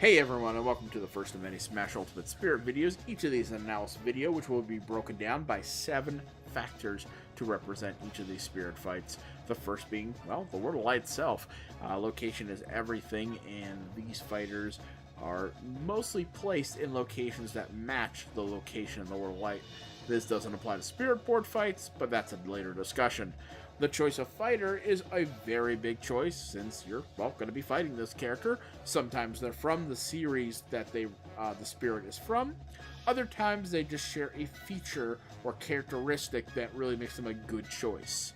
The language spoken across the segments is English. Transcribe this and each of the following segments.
Hey everyone, and welcome to the first of many Smash Ultimate Spirit videos. Each of these is an analysis video, which will be broken down by 7 factors to represent each of these spirit fights. The first being, well, the World of Light itself. Location is everything, and these fighters are mostly placed in locations that match the location in the World of Light. This doesn't apply to Spirit Board fights, but that's a later discussion. The choice of fighter is a very big choice since you're, well, going to be fighting this character. Sometimes they're from the series that the spirit is from. Other times they just share a feature or characteristic that really makes them a good choice.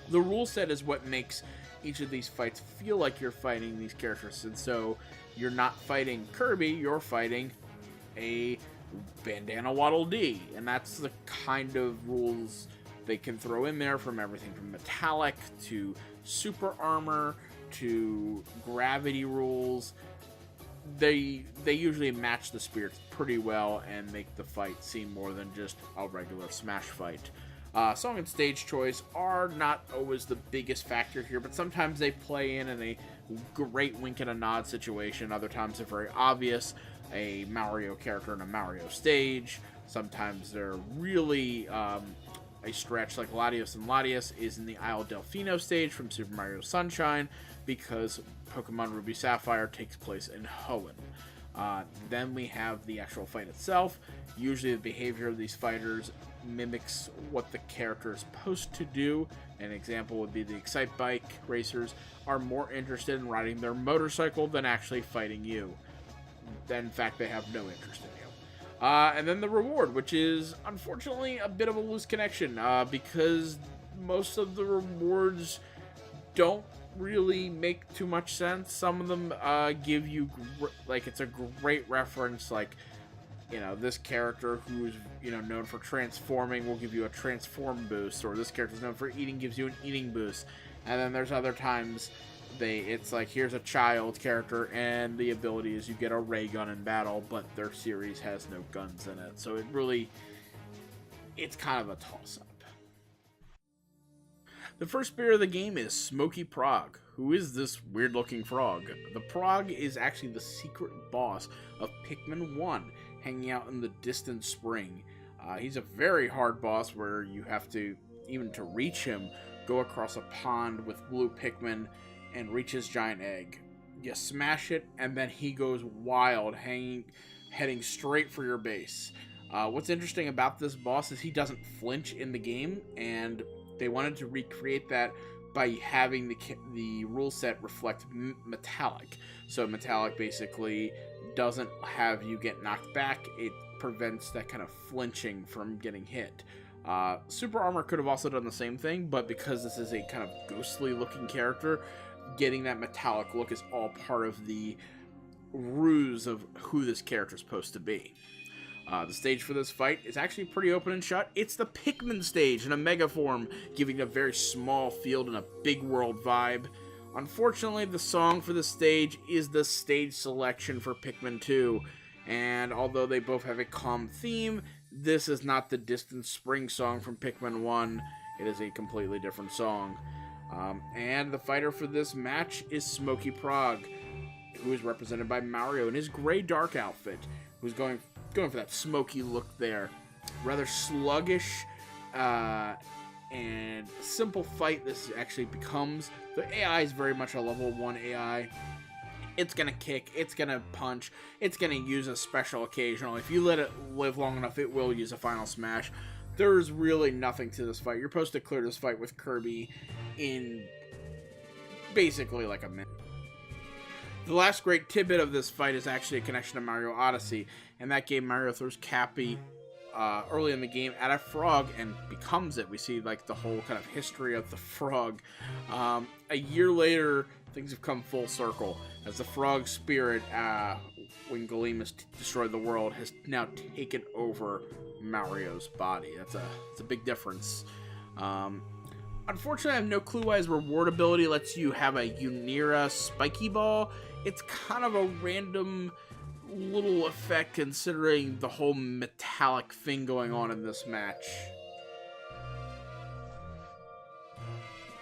The rule set is what makes each of these fights feel like you're fighting these characters. And so you're not fighting Kirby, you're fighting a Bandana Waddle Dee. And that's the kind of rules they can throw in there, from everything from metallic to super armor to gravity rules. They usually match the spirits pretty well and make the fight seem more than just a regular Smash fight. Song and stage choice are not always the biggest factor here, but sometimes they play in a great wink and a nod situation. Other times they're very obvious, a Mario character in a Mario stage. Sometimes they're really a stretch, like Latios and Latias is in the Isle Delfino stage from Super Mario Sunshine, because Pokemon Ruby Sapphire takes place in Hoenn. Then we have the actual fight itself. Usually the behavior of these fighters mimics what the character is supposed to do. An example would be the Excite Bike racers are more interested in riding their motorcycle than actually fighting you. In fact, they have no interest in you. And then the reward, which is unfortunately a bit of a loose connection, because most of the rewards don't really make too much sense. Some of them give you, like, it's a great reference, like, you know, this character who's, you know, known for transforming will give you a transform boost, or this character's known for eating gives you an eating boost. And then there's other times it's like, here's a child character and the ability is you get a ray gun in battle, but their series has no guns in it. So it's kind of a toss-up. The first spirit of the game is Smoky Progg. Who is this weird-looking frog? The Progg is actually the secret boss of Pikmin 1, hanging out in the distant spring. He's a very hard boss where you have to, even to reach him, go across a pond with blue Pikmin and reach his giant egg. You smash it, and then he goes wild, heading straight for your base. What's interesting about this boss is he doesn't flinch in the game, and they wanted to recreate that by having the rule set reflect metallic. So metallic basically doesn't have you get knocked back, it prevents that kind of flinching from getting hit. Super Armor could have also done the same thing, but because this is a kind of ghostly looking character, getting that metallic look is all part of the ruse of who this character is supposed to be. The stage for this fight is actually pretty open and shut. It's the Pikmin stage in a mega form, giving a very small field and a big world vibe. Unfortunately, the song for the stage is the stage selection for Pikmin 2, and although they both have a calm theme, this is not the Distant Spring song from Pikmin 1. It is a completely different song. And the fighter for this match is Smoky Progg, who is represented by Mario in his gray dark outfit, who's going for that smoky look there. Rather sluggish and simple fight this actually becomes. The AI is very much a level 1 AI. It's going to kick, it's going to punch, it's going to use a special occasionally. If you let it live long enough, it will use a final smash. There's really nothing to this fight. You're supposed to clear this fight with Kirby in basically like a minute. The last great tidbit of this fight is actually a connection to Mario Odyssey. In that game, Mario throws Cappy early in the game at a frog and becomes it. We see like the whole kind of history of the frog. A year later, things have come full circle as the frog spirit, when Galeemus destroyed the world, has now taken over Mario's body. That's a big difference. Unfortunately, I have no clue why his reward ability lets you have a Unira Spiky Ball. It's kind of a random little effect considering the whole metallic thing going on in this match.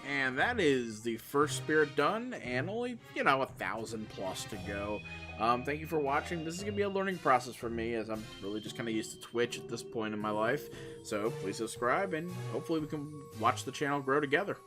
And that is the first spirit done, and only, 1,000 plus to go. Thank you for watching. This is going to be a learning process for me, as I'm really just kind of used to Twitch at this point in my life. So please subscribe, and hopefully we can watch the channel grow together.